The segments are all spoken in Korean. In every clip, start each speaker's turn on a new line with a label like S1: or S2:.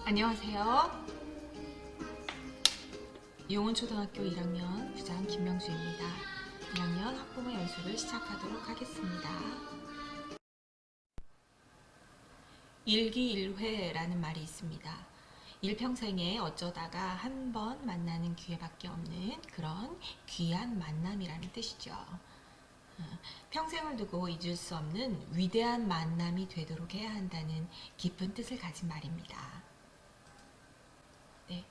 S1: 안녕하세요. 용훈초등학교 1학년 부장 김명주입니다. 1학년 학부모 연수를 시작하도록 하겠습니다. 일기일회라는 말이 있습니다. 일평생에 어쩌다가 한 번 만나는 기회밖에 없는 그런 귀한 만남이라는 뜻이죠. 평생을 두고 잊을 수 없는 위대한 만남이 되도록 해야 한다는 깊은 뜻을 가진 말입니다. 네,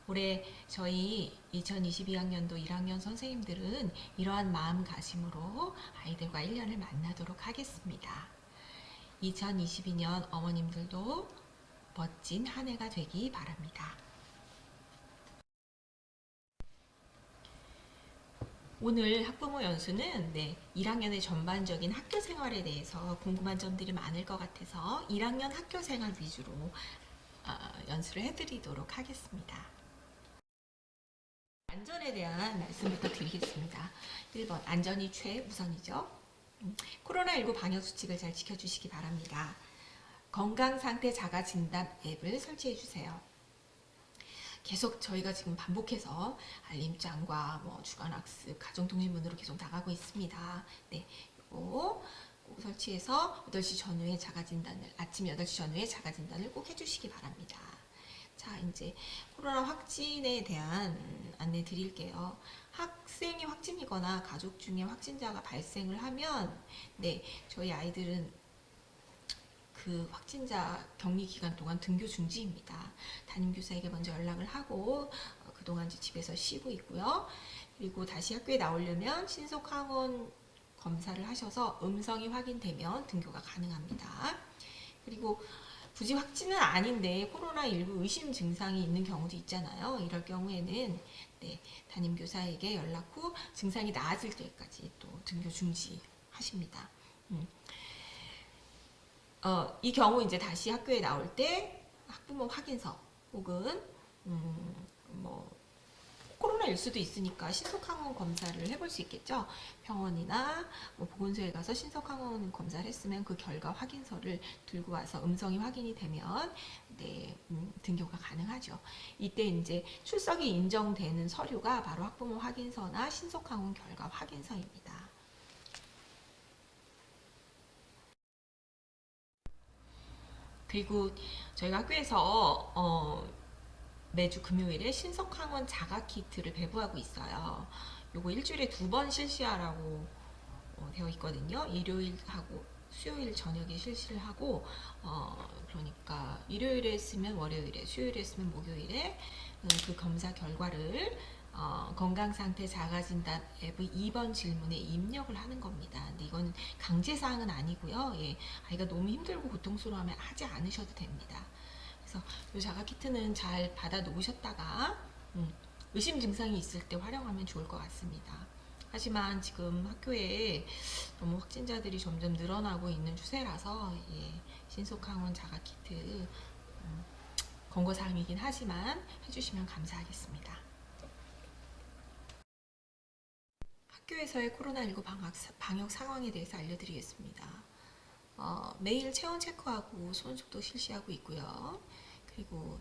S1: 올해 저희 2022학년도 1학년 선생님들은 이러한 마음가짐으로 아이들과 1년을 만나도록 하겠습니다. 2022년 어머님들도 멋진 한 해가 되기 바랍니다. 오늘 학부모 연수는 1학년의 전반적인 학교 생활에 대해서 궁금한 점들이 많을 것 같아서 1학년 학교 생활 위주로 연수를 해드리도록 하겠습니다. 안전에 대한 말씀부터 드리겠습니다. 1번, 안전이 최우선이죠. 코로나19 방역수칙을 잘 지켜주시기 바랍니다. 건강상태 자가진단 앱을 설치해주세요. 계속 저희가 지금 반복해서 알림장과 주간학습, 가정통신문으로 계속 나가고 있습니다. 네, 이거 꼭 설치해서 8시 전후에 자가진단을, 아침 8시 전후에 자가진단을 꼭 해주시기 바랍니다. 자, 이제 코로나 확진에 대한 안내 드릴게요. 학생이 확진이거나 가족 중에 확진자가 발생을 하면, 저희 아이들은 그 확진자 격리 기간 동안 등교 중지입니다. 담임교사에게 먼저 연락을 하고 그동안 이제 집에서 쉬고 있고요. 그리고 다시 학교에 나오려면 신속 항원 검사를 하셔서 음성이 확인되면 등교가 가능합니다. 그리고 굳이 확진은 아닌데 코로나19 의심 증상이 있는 경우도 있잖아요. 이럴 경우에는 담임교사에게 연락 후 증상이 나아질 때까지 또 등교 중지하십니다. 이 경우 이제 다시 학교에 나올 때 학부모 확인서 혹은 코로나일 수도 있으니까 신속항원 검사를 해볼 수 있겠죠. 병원이나 보건소에 가서 신속항원 검사를 했으면 그 결과 확인서를 들고 와서 음성이 확인이 되면 등교가 가능하죠. 이때 이제 출석이 인정되는 서류가 바로 학부모 확인서나 신속항원 결과 확인서입니다. 그리고 저희가 학교에서 매주 금요일에 신속항원 자가키트를 배부하고 있어요. 요거 일주일에 2번 실시하라고 되어 있거든요. 일요일하고 수요일 저녁에 실시를 하고 그러니까 일요일에 쓰면 월요일에, 수요일에 쓰면 목요일에 그 검사 결과를 건강상태 자가진단 앱의 2번 질문에 입력을 하는 겁니다. 근데 이건 강제사항은 아니고요. 아이가 너무 힘들고 고통스러워하면 하지 않으셔도 됩니다. 그래서 이 자가키트는 잘 받아 놓으셨다가 의심 증상이 있을 때 활용하면 좋을 것 같습니다. 하지만 지금 학교에 너무 확진자들이 점점 늘어나고 있는 추세라서 신속항원 자가키트 권고사항이긴 하지만 해주시면 감사하겠습니다. 학교에서의 코로나19 방역 상황에 대해서 알려드리겠습니다. 매일 체온 체크하고 손소독 실시하고 있고요. 그리고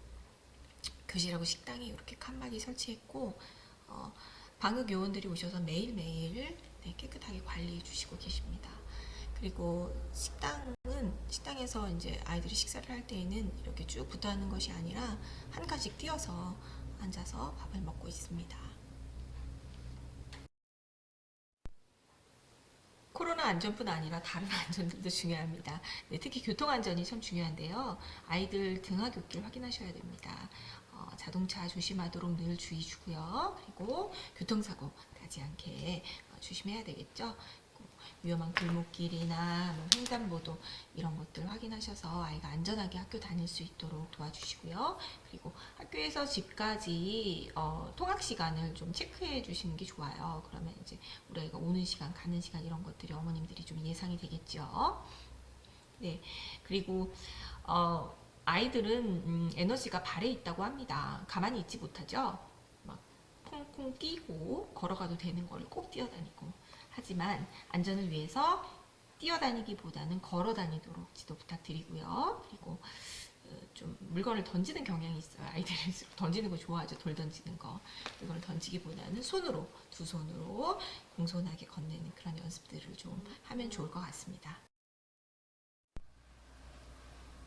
S1: 교실하고 식당에 이렇게 칸막이 설치했고 방역 요원들이 오셔서 매일매일 깨끗하게 관리해 주시고 계십니다. 그리고 식당에서 이제 아이들이 식사를 할 때에는 이렇게 쭉 붙어 있는 것이 아니라 한 칸씩 띄어서 앉아서 밥을 먹고 있습니다. 코로나 안전뿐 아니라 다른 안전들도 중요합니다. 특히 교통안전이 참 중요한데요. 아이들 등하굣길 확인하셔야 됩니다. 자동차 조심하도록 늘 주의 주고요. 그리고 교통사고 나지 않게 조심해야 되겠죠. 위험한 골목길이나 횡단보도 이런 것들 확인하셔서 아이가 안전하게 학교 다닐 수 있도록 도와주시고요. 그리고 학교에서 집까지 통학 시간을 좀 체크해 주시는 게 좋아요. 그러면 이제 우리 아이가 오는 시간, 가는 시간 이런 것들이 어머님들이 좀 예상이 되겠죠. 네, 그리고 아이들은 에너지가 발에 있다고 합니다. 가만히 있지 못하죠. 막 콩콩 뛰고 걸어가도 되는 거를 꼭 뛰어다니고. 하지만 안전을 위해서 뛰어다니기보다는 걸어 다니도록 지도 부탁드리고요. 그리고 좀 물건을 던지는 경향이 있어요. 아이들이 던지는 거 좋아하죠. 돌 던지는 거. 이걸 던지기보다는 손으로, 두 손으로 공손하게 건네는 그런 연습들을 좀 하면 좋을 것 같습니다.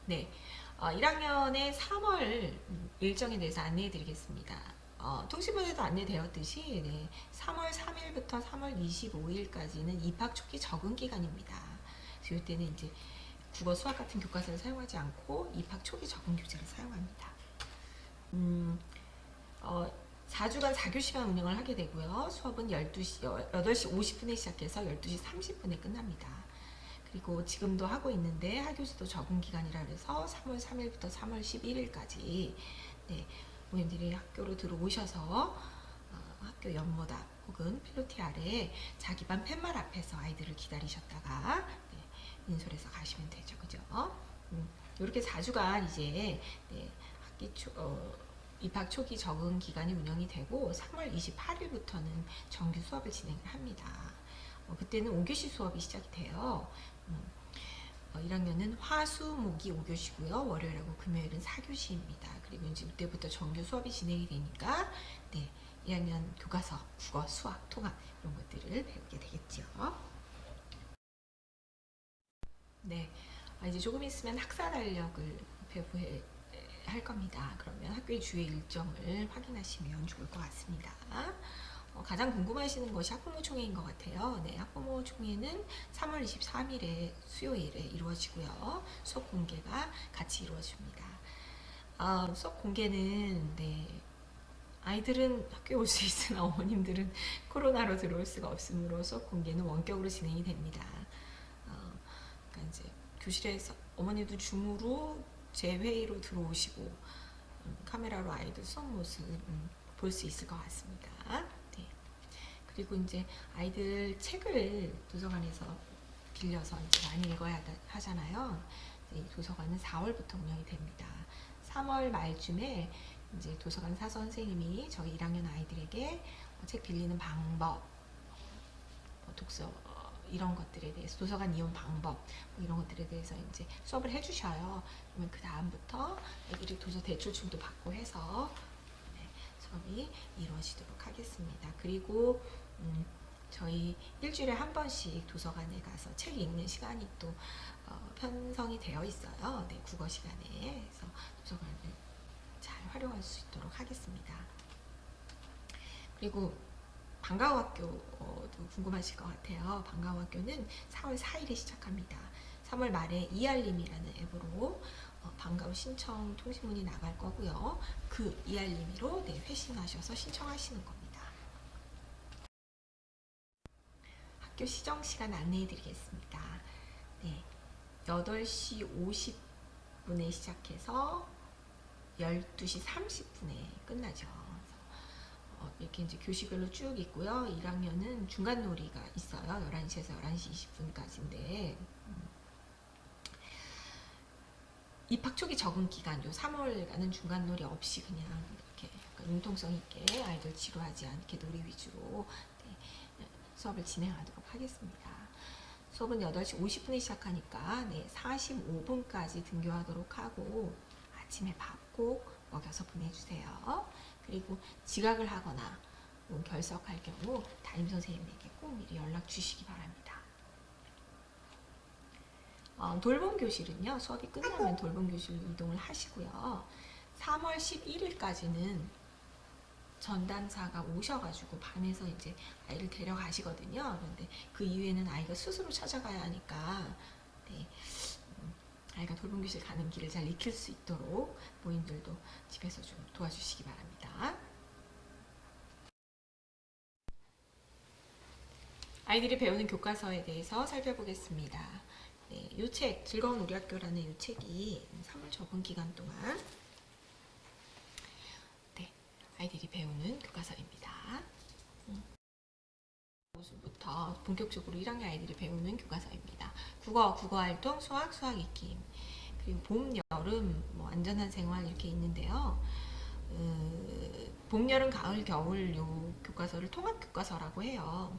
S1: 네, 1학년의 3월 일정에 대해서 안내해 드리겠습니다. 통신부에도 안내되었듯이 3월 3일부터 3월 25일까지는 입학 초기 적응 기간입니다. 그래서 이때는 이제 국어, 수학 같은 교과서를 사용하지 않고 입학 초기 적응 교재를 사용합니다. 4주간 4교시간 운영을 하게 되고요. 수업은 8시 50분에 시작해서 12시 30분에 끝납니다. 그리고 지금도 하고 있는데 하교시도 적응 기간이라 그래서 3월 3일부터 3월 11일까지 부모님들이 학교로 들어오셔서 학교 연모다 혹은 필로티 아래 자기 반 팻말 앞에서 아이들을 기다리셨다가 인솔해서 가시면 되죠. 그죠? 이렇게 4주간 이제 입학 초기 적응 기간이 운영이 되고 3월 28일부터는 정규 수업을 진행을 합니다. 그때는 5교시 수업이 시작이 돼요. 1학년은 화, 수, 목이 5교시고요. 월요일하고 금요일은 4교시입니다. 그리고 이제 이때부터 정규 수업이 진행이 되니까 1학년 교과서, 국어, 수학, 통합 이런 것들을 배우게 되겠죠. 이제 조금 있으면 학사 달력을 배부할 겁니다. 그러면 학교의 주요 일정을 확인하시면 좋을 것 같습니다. 가장 궁금하시는 것이 학부모 총회인 것 같아요. 학부모 총회는 3월 23일에 수요일에 이루어지고요. 수업 공개가 같이 이루어집니다. 수업 공개는 아이들은 학교에 올 수 있으나 어머님들은 코로나로 들어올 수가 없으므로 수업 공개는 원격으로 진행이 됩니다. 그러니까 이제 교실에서 어머니도 줌으로 재회의로 들어오시고 카메라로 아이들 수업 모습 볼 수 있을 것 같습니다. 그리고 이제 아이들 책을 도서관에서 빌려서 이제 많이 읽어야 하잖아요. 도서관은 4월부터 운영이 됩니다. 3월 말쯤에 이제 도서관 사서 선생님이 저희 1학년 아이들에게 책 빌리는 방법, 독서 이런 것들에 대해서 도서관 이용 방법 이런 것들에 대해서 이제 수업을 해주셔요. 그러면 그 다음부터 애들이 도서 대출증도 받고 해서 수업이 이루어지도록 하겠습니다. 그리고 저희 일주일에 한 번씩 도서관에 가서 책 읽는 시간이 또 편성이 되어 있어요. 국어 시간에. 그래서 도서관을 잘 활용할 수 있도록 하겠습니다. 그리고 방과후학교도 궁금하실 것 같아요. 방과후학교는 4월 4일에 시작합니다. 3월 말에 이알림이라는 앱으로 방과후 신청 통지문이 나갈 거고요. 그 이알림으로 회신하셔서 신청하시는 겁니다. 학교 시정 시간 안내해 드리겠습니다. 8시 50분에 시작해서 12시 30분에 끝나죠. 이렇게 이제 교시별로 쭉 있고요. 1학년은 중간 놀이가 있어요. 11시에서 11시 20분까지인데 입학 초기 적응 기간 요 3월간은 중간 놀이 없이 그냥 이렇게 약간 융통성 있게 아이들 지루하지 않게 놀이 위주로 수업을 진행하도록 하겠습니다. 수업은 8시 50분에 시작하니까 45분까지 등교하도록 하고 아침에 밥 꼭 먹여서 보내주세요. 그리고 지각을 하거나 결석할 경우 담임선생님에게 꼭 미리 연락 주시기 바랍니다. 돌봄 교실은요, 수업이 끝나면 돌봄 교실로 이동을 하시고요. 3월 11일까지는 전담사가 오셔가지고 반에서 이제 아이를 데려가시거든요. 그런데 그 이후에는 아이가 스스로 찾아가야 하니까 아이가 돌봄 교실 가는 길을 잘 익힐 수 있도록 모임들도 집에서 좀 도와주시기 바랍니다. 아이들이 배우는 교과서에 대해서 살펴보겠습니다. 이 책, 즐거운 우리 학교라는 이 책이 3월 적응 기간 동안 아이들이 배우는 교과서입니다. 부터 본격적으로 1학년 아이들이 배우는 교과서입니다. 국어, 국어활동, 수학, 수학 익힘, 그리고 봄, 여름, 안전한 생활 이렇게 있는데요. 봄, 여름, 가을, 겨울 요 교과서를 통합 교과서라고 해요.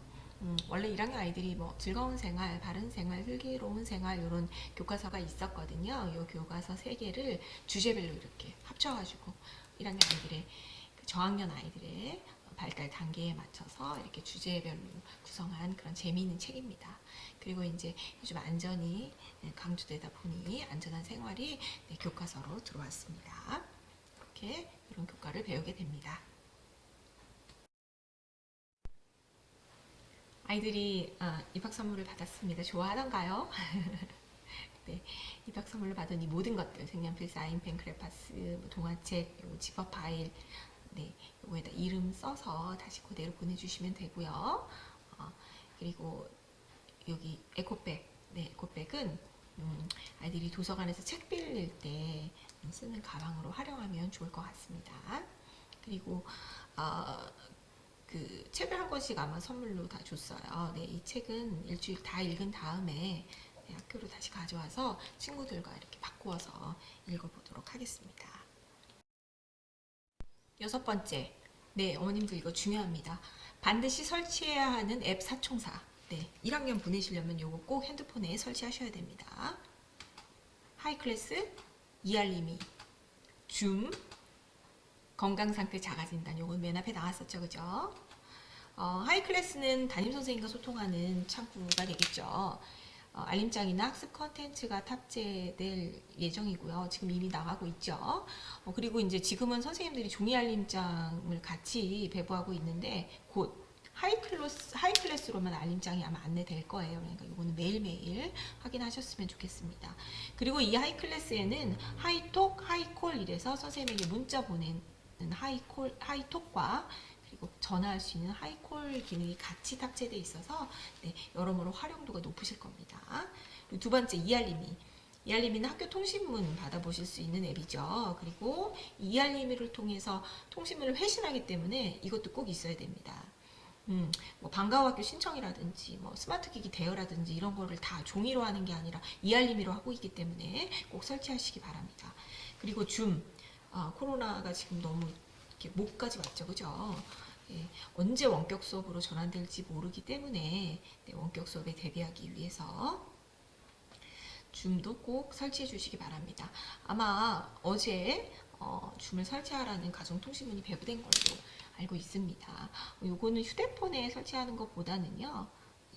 S1: 원래 1학년 아이들이 뭐 즐거운 생활, 바른 생활, 슬기로운 생활 이런 교과서가 있었거든요. 이 교과서 3개를 주제별로 이렇게 합쳐가지고 1학년 아이들의 저학년 아이들의 발달 단계에 맞춰서 이렇게 주제별로 구성한 그런 재미있는 책입니다. 그리고 이제 요즘 안전이 강조되다 보니 안전한 생활이 교과서로 들어왔습니다. 이렇게 이런 교과를 배우게 됩니다. 아이들이 입학 선물을 받았습니다. 좋아하던가요? 네, 입학 선물을 받은 이 모든 것들, 색연필, 사인펜, 크레파스, 뭐 동화책, 지퍼 파일, 네, 요거에다 이름 써서 다시 그대로 보내주시면 되고요. 그리고 여기 에코백, 네, 에코백은 아이들이 도서관에서 책 빌릴 때 쓰는 가방으로 활용하면 좋을 것 같습니다. 그리고 그 책을 한 권씩 아마 선물로 다 줬어요. 네, 이 책은 일주일 다 읽은 다음에 학교로 다시 가져와서 친구들과 이렇게 바꾸어서 읽어보도록 하겠습니다. 6번째, 네, 어머님들 이거 중요합니다. 반드시 설치해야 하는 앱 사총사. 네, 1학년 보내시려면 이거 꼭 핸드폰에 설치하셔야 됩니다. 하이클래스, 이알림이, 줌, 건강상태 자가진단. 요건 맨 앞에 나왔었죠, 그죠? 하이클래스는 담임선생님과 소통하는 창구가 되겠죠. 알림장이나 학습 컨텐츠가 탑재될 예정이고요. 지금 이미 나가고 있죠. 그리고 이제 지금은 선생님들이 종이 알림장을 같이 배부하고 있는데 곧 하이클래스로만 알림장이 아마 안내될 거예요. 그러니까 이거는 매일매일 확인하셨으면 좋겠습니다. 그리고 이 하이클래스에는 하이톡, 하이콜 이래서 선생님에게 문자 보내는 하이톡과 그리고 전화할 수 있는 하이콜 기능이 같이 탑재되어 있어서 네, 여러모로 활용도가 높으실 겁니다. 그리고 두 번째, 이알림이. 이알림이는 학교 통신문 받아보실 수 있는 앱이죠. 그리고 이알림이를 통해서 통신문을 회신하기 때문에 이것도 꼭 있어야 됩니다. 뭐 방과후 학교 신청이라든지 뭐 스마트 기기 대여라든지 이런 거를 다 종이로 하는 게 아니라 이알림이로 하고 있기 때문에 꼭 설치하시기 바랍니다. 그리고 줌. 코로나가 지금 너무 이렇게 목까지 왔죠, 그죠? 예, 언제 원격 수업으로 전환될지 모르기 때문에 네, 원격 수업에 대비하기 위해서 줌도 꼭 설치해 주시기 바랍니다. 아마 어제 줌을 설치하라는 가정통신문이 배부된 걸로 알고 있습니다. 요거는 휴대폰에 설치하는 것보다는요,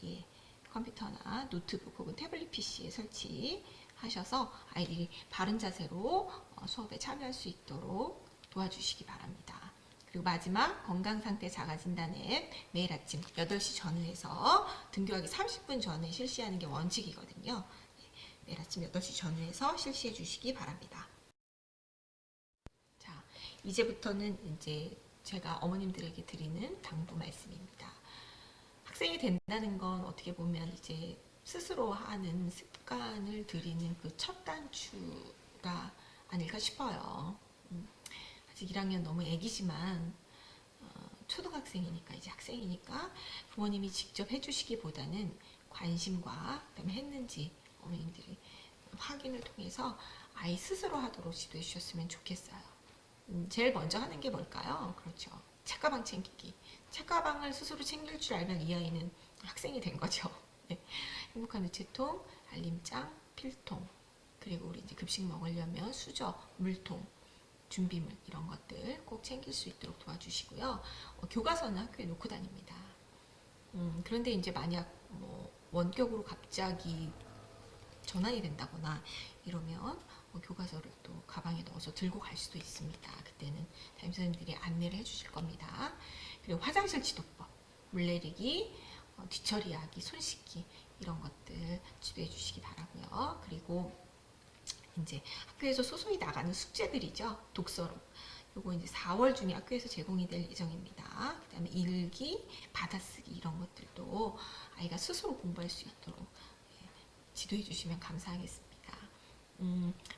S1: 예, 컴퓨터나 노트북 혹은 태블릿 PC에 설치하셔서 아이들이 바른 자세로 수업에 참여할 수 있도록 도와주시기 바랍니다. 그리고 마지막 건강상태 자가진단 앱 매일 아침 8시 전후에서 등교하기 30분 전에 실시하는 게 원칙이거든요. 매일 아침 8시 전후에서 실시해 주시기 바랍니다. 자, 이제부터는 이제 제가 어머님들에게 드리는 당부 말씀입니다. 학생이 된다는 건 어떻게 보면 이제 스스로 하는 습관을 들이는 그 첫 단추가 아닐까 싶어요. 아직 1학년 너무 애기지만 초등학생이니까 이제 학생이니까 부모님이 직접 해주시기보다는 관심과 그다음에 했는지 어머님들이 확인을 통해서 아이 스스로 하도록 지도해 주셨으면 좋겠어요. 제일 먼저 하는 게 뭘까요? 그렇죠. 책가방 챙기기. 책가방을 스스로 챙길 줄 알면 이 아이는 학생이 된 거죠. 네. 행복한 우체통, 알림장, 필통, 그리고 우리 이제 급식 먹으려면 수저, 물통, 준비물 이런 것들 꼭 챙길 수 있도록 도와주시고요. 교과서는 학교에 놓고 다닙니다. 그런데 이제 만약 뭐 원격으로 갑자기 전환이 된다거나 이러면 교과서를 또 가방에 넣어서 들고 갈 수도 있습니다. 그때는 담임선생님들이 안내를 해주실 겁니다. 그리고 화장실 지도법, 물내리기, 뒤처리하기, 손 씻기 이런 것들 지도해 주시기 바라고요. 그리고 이제 학교에서 소송이 나가는 숙제들이죠. 독서록. 요거 이제 4월 중에 학교에서 제공이 될 예정입니다. 그 다음에 일기, 받아쓰기 이런 것들도 아이가 스스로 공부할 수 있도록 지도해 주시면 감사하겠습니다.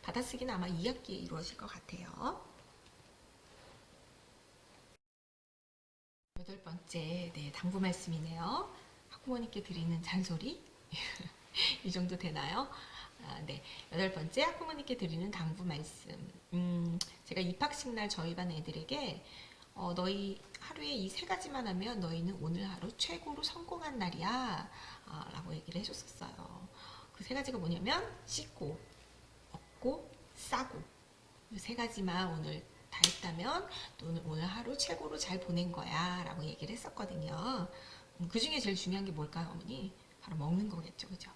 S1: 받아쓰기는 아마 2학기에 이루어질 것 같아요. 8번째, 네, 당부 말씀이네요. 학부모님께 드리는 잔소리? 이 정도 되나요? 네, 8번째 학부모님께 드리는 당부 말씀. 제가 입학식 날 저희 반 애들에게 너희 하루에 이 세 가지만 하면 너희는 오늘 하루 최고로 성공한 날이야. 라고 얘기를 해줬었어요. 그 세 가지가 뭐냐면 씻고, 먹고, 싸고. 이 세 가지만 오늘 다 했다면 너는 오늘 하루 최고로 잘 보낸 거야. 라고 얘기를 했었거든요. 그 중에 제일 중요한 게 뭘까요, 어머니? 바로 먹는 거겠죠, 그죠?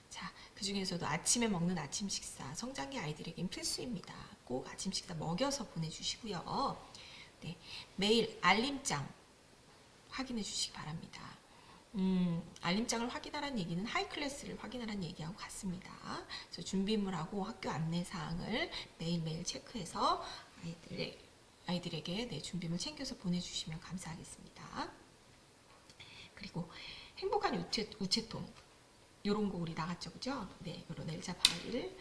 S1: 자, 그 중에서도 아침에 먹는 아침 식사, 성장기 아이들에겐 필수입니다. 꼭 아침 식사 먹여서 보내주시고요. 네, 매일 알림장 확인해 주시기 바랍니다. 알림장을 확인하라는 얘기는 하이클래스를 확인하라는 얘기하고 같습니다. 그래서 준비물하고 학교 안내사항을 매일매일 체크해서 아이들에게 네, 준비물 챙겨서 보내주시면 감사하겠습니다. 그리고 행복한 우체통 요런 거 우리 나갔죠, 그죠? 네, 요런 엘자 파일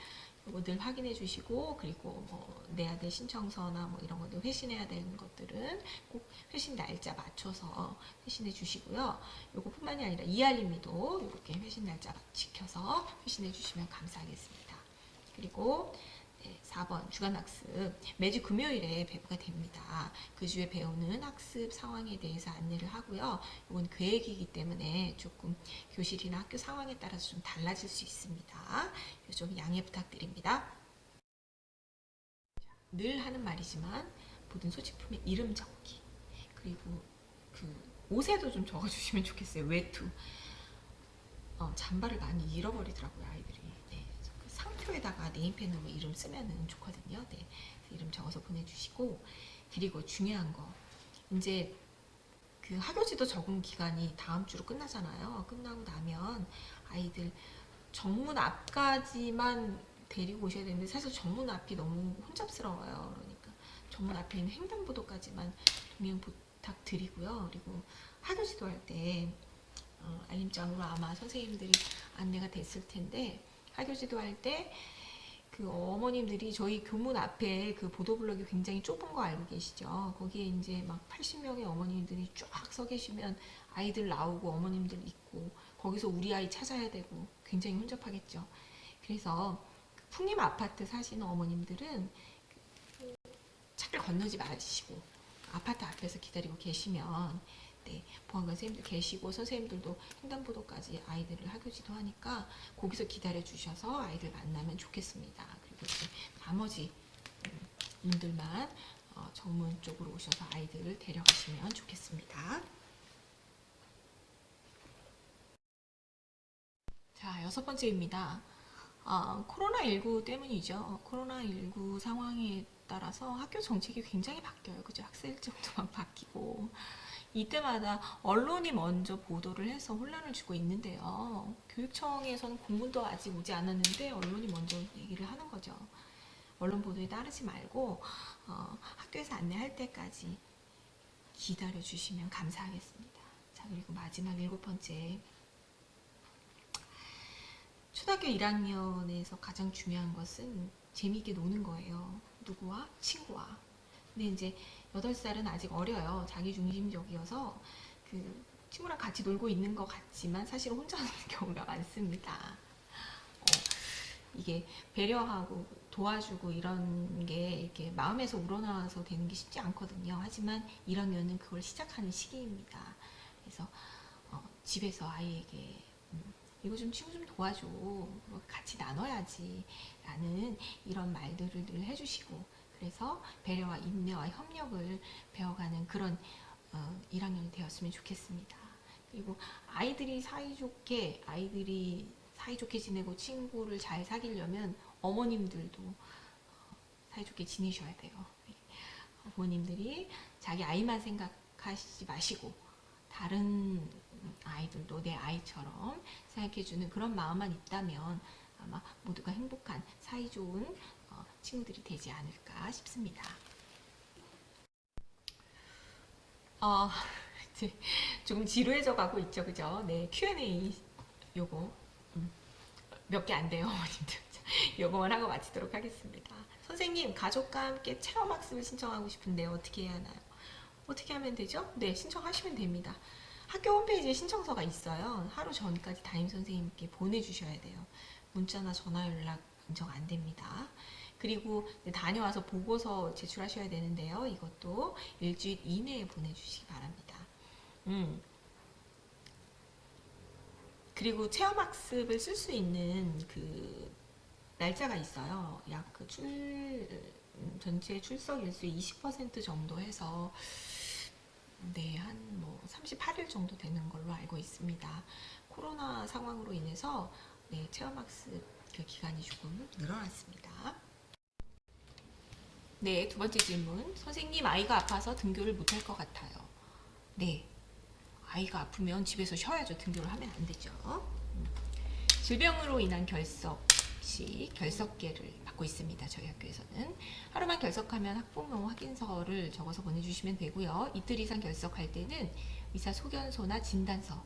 S1: 요거 늘 확인해 주시고, 그리고 뭐 내야 될 신청서나 뭐 이런 것들 회신해야 되는 것들은 꼭 회신 날짜 맞춰서 회신해 주시고요. 요거뿐만이 아니라 이알림이도 이렇게 회신 날짜 지켜서 회신해 주시면 감사하겠습니다. 그리고 네, 4번 주간학습 매주 금요일에 배부가 됩니다. 그 주에 배우는 학습 상황에 대해서 안내를 하고요. 이건 계획이기 때문에 조금 교실이나 학교 상황에 따라서 좀 달라질 수 있습니다. 좀 양해 부탁드립니다. 늘 하는 말이지만 모든 소지품의 이름 적기, 그리고 그 옷에도 좀 적어주시면 좋겠어요. 외투. 잠바를 많이 잃어버리더라고요, 아이들이. 네, 그 상표에다가 네임펜으로 이름 쓰면은 좋거든요. 네, 이름 적어서 보내주시고, 그리고 중요한 거, 이제 그 학교지도 적응 기간이 다음 주로 끝나잖아요. 끝나고 나면 아이들 정문 앞까지만 데리고 오셔야 되는데, 사실 정문 앞이 너무 혼잡스러워요. 그러니까 정문 앞에 있는 횡단보도까지만 동행 부탁드리고요. 그리고 학교지도 할때 알림장으로 아마 선생님들이 안내가 됐을 텐데, 학교지도 할 때 그 어머님들이 저희 교문 앞에 그 보도블럭이 굉장히 좁은 거 알고 계시죠? 거기에 이제 막 80명의 어머님들이 쫙 서 계시면 아이들 나오고 어머님들 있고 거기서 우리 아이 찾아야 되고 굉장히 혼잡하겠죠. 그래서 풍림 아파트 사시는 어머님들은 차를 건너지 마시고 아파트 앞에서 기다리고 계시면, 네, 보안관 선생님들 계시고 선생님들도 횡단보도까지 아이들을 학교지도 하니까 거기서 기다려 주셔서 아이들 만나면 좋겠습니다. 그리고 이제 나머지 분들만 정문 쪽으로 오셔서 아이들을 데려가시면 좋겠습니다. 자, 6번째입니다. 코로나19 때문이죠. 코로나19 상황에 따라서 학교 정책이 굉장히 바뀌어요. 그죠? 학생 일정도 막 바뀌고. 이때마다 언론이 먼저 보도를 해서 혼란을 주고 있는데요. 교육청에서는 공문도 아직 오지 않았는데 언론이 먼저 얘기를 하는 거죠. 언론 보도에 따르지 말고 학교에서 안내할 때까지 기다려 주시면 감사하겠습니다. 자, 그리고 마지막 7번째. 초등학교 1학년에서 가장 중요한 것은 재미있게 노는 거예요. 누구와? 친구와. 근데 이제 8살은 아직 어려요. 자기중심적이어서 그 친구랑 같이 놀고 있는 것 같지만 사실 혼자 노는 경우가 많습니다. 이게 배려하고 도와주고 이런 게 이렇게 마음에서 우러나와서 되는 게 쉽지 않거든요. 하지만 1학년은 그걸 시작하는 시기입니다. 그래서 집에서 아이에게 이거 좀 친구 좀 도와줘, 같이 나눠야지 라는 이런 말들을 늘 해주시고, 그래서 배려와 인내와 협력을 배워가는 그런 1학년이 되었으면 좋겠습니다. 그리고 아이들이 사이좋게 지내고 친구를 잘 사귀려면 어머님들도 사이좋게 지내셔야 돼요. 어머님들이 자기 아이만 생각하시지 마시고 다른 아이들도 내 아이처럼 생각해주는 그런 마음만 있다면 아마 모두가 행복한 사이좋은 친구들이 되지 않을까 싶습니다. 이제 조금 지루해져 가고 있죠, 그죠? 네, Q&A 요거 몇 개 안 돼요, 어머님들. 요거만 하고 마치도록 하겠습니다. 선생님, 가족과 함께 체험학습을 신청하고 싶은데 어떻게 해야 하나요? 어떻게 하면 되죠? 네, 신청하시면 됩니다. 학교 홈페이지에 신청서가 있어요. 하루 전까지 담임선생님께 보내주셔야 돼요. 문자나 전화 연락 인정 안 됩니다. 그리고 다녀와서 보고서 제출하셔야 되는데요. 이것도 일주일 이내에 보내주시기 바랍니다. 그리고 체험학습을 쓸 수 있는 그 날짜가 있어요. 약 그 전체 출석 일수의 20% 정도 해서 네, 한 뭐 38일 정도 되는 걸로 알고 있습니다. 코로나 상황으로 인해서 네, 체험학습 그 기간이 조금 늘어났습니다. 네, 두 번째 질문. 선생님, 아이가 아파서 등교를 못할 것 같아요. 네, 아이가 아프면 집에서 쉬어야죠. 등교를 하면 안 되죠. 질병으로 인한 결석 시 결석계를 받고 있습니다. 저희 학교에서는 하루만 결석하면 학부모 확인서를 적어서 보내주시면 되고요. 이틀 이상 결석할 때는 의사 소견서나 진단서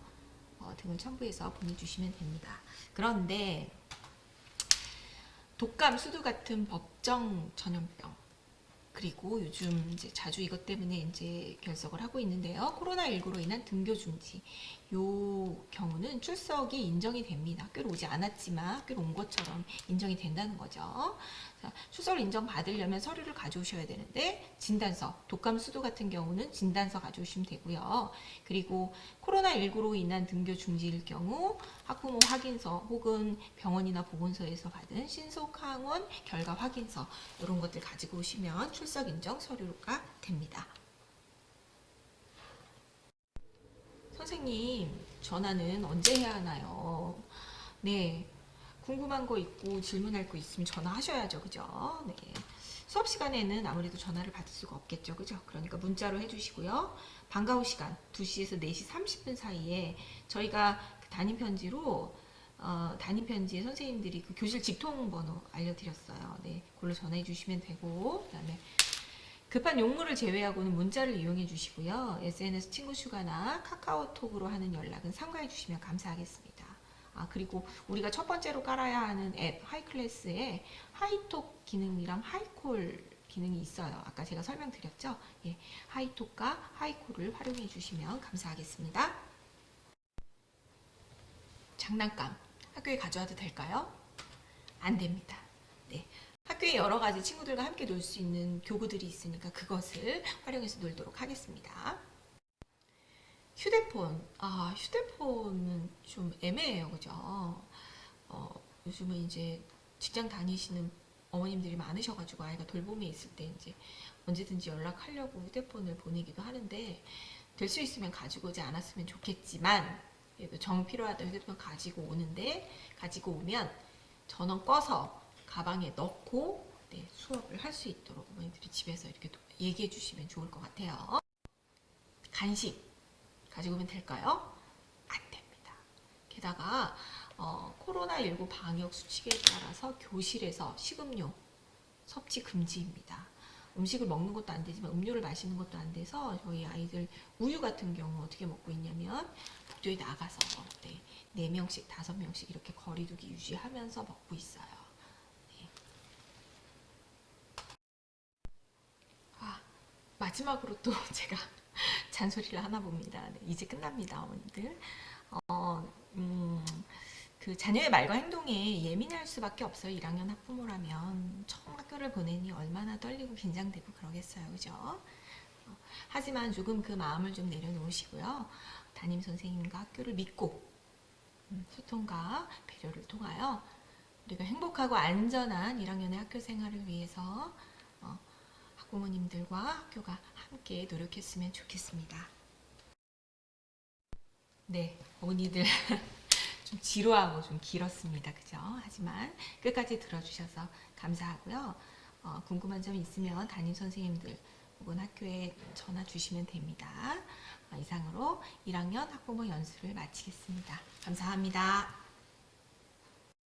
S1: 등을 첨부해서 보내주시면 됩니다. 그런데 독감, 수두 같은 법정 전염병, 그리고 요즘 이제 자주 이것 때문에 이제 결석을 하고 있는데요. 코로나19로 인한 등교 중지. 요 경우는 출석이 인정이 됩니다. 학교를 오지 않았지만 학교를 온 것처럼 인정이 된다는 거죠. 자, 출석을 인정받으려면 서류를 가져오셔야 되는데 진단서, 독감, 수두 같은 경우는 진단서 가져오시면 되고요. 그리고 코로나19로 인한 등교 중지일 경우 학부모 확인서 혹은 병원이나 보건소에서 받은 신속항원 결과 확인서 이런 것들 가지고 오시면 출석 인정 서류가 됩니다. 선생님, 전화는 언제 해야 하나요? 네, 궁금한 거 있고 질문할 거 있으면 전화하셔야죠, 그죠? 네. 수업 시간에는 아무래도 전화를 받을 수가 없겠죠, 그죠? 그러니까 문자로 해주시고요. 방과후 시간 2시에서 4시 30분 사이에 저희가 그 담임 편지로 담임 편지에 선생님들이 그 교실 직통 번호 알려드렸어요. 네, 그걸로 전화해 주시면 되고, 그다음에 급한 용무를 제외하고는 문자를 이용해 주시고요. SNS 친구 추가나 카카오톡으로 하는 연락은 삼가해 주시면 감사하겠습니다. 그리고 우리가 첫 번째로 깔아야 하는 앱 하이클래스에 하이톡 기능이랑 하이콜 기능이 있어요. 아까 제가 설명드렸죠? 예, 하이톡과 하이콜을 활용해 주시면 감사하겠습니다. 장난감 학교에 가져와도 될까요? 안 됩니다. 네. 학교에 여러 가지 친구들과 함께 놀 수 있는 교구들이 있으니까 그것을 활용해서 놀도록 하겠습니다. 휴대폰. 휴대폰은 좀 애매해요. 그죠? 요즘은 이제 직장 다니시는 어머님들이 많으셔가지고 아이가 돌봄에 있을 때 이제 언제든지 연락하려고 휴대폰을 보내기도 하는데 될 수 있으면 가지고 오지 않았으면 좋겠지만 그래도 정 필요하다 휴대폰 가지고 오는데 가지고 오면 전원 꺼서 가방에 넣고 네, 수업을 할 수 있도록 어머니들이 집에서 이렇게 얘기해 주시면 좋을 것 같아요. 간식 가지고 오면 될까요? 안 됩니다. 게다가 코로나19 방역 수칙에 따라서 교실에서 식음료 섭취 금지입니다. 음식을 먹는 것도 안 되지만 음료를 마시는 것도 안 돼서 저희 아이들 우유 같은 경우 어떻게 먹고 있냐면 복도에 나가서 네, 4명씩 5명씩 이렇게 거리두기 유지하면서 먹고 있어요. 네. 마지막으로 또 제가 잔소리를 하나 봅니다. 네, 이제 끝납니다, 어머니들. 그 자녀의 말과 행동에 예민할 수밖에 없어요. 1학년 학부모라면 처음 학교를 보내니 얼마나 떨리고 긴장되고 그러겠어요, 그죠? 하지만 조금 그 마음을 좀 내려놓으시고요. 담임 선생님과 학교를 믿고 소통과 배려를 통하여 우리가 행복하고 안전한 1학년의 학교 생활을 위해서 학부모님들과 학교가 함께 노력했으면 좋겠습니다. 네, 어머니들 좀 지루하고 좀 길었습니다. 그죠? 하지만 끝까지 들어주셔서 감사하고요. 궁금한 점이 있으면 담임 선생님들 혹은 학교에 전화 주시면 됩니다. 이상으로 1학년 학부모 연수를 마치겠습니다. 감사합니다.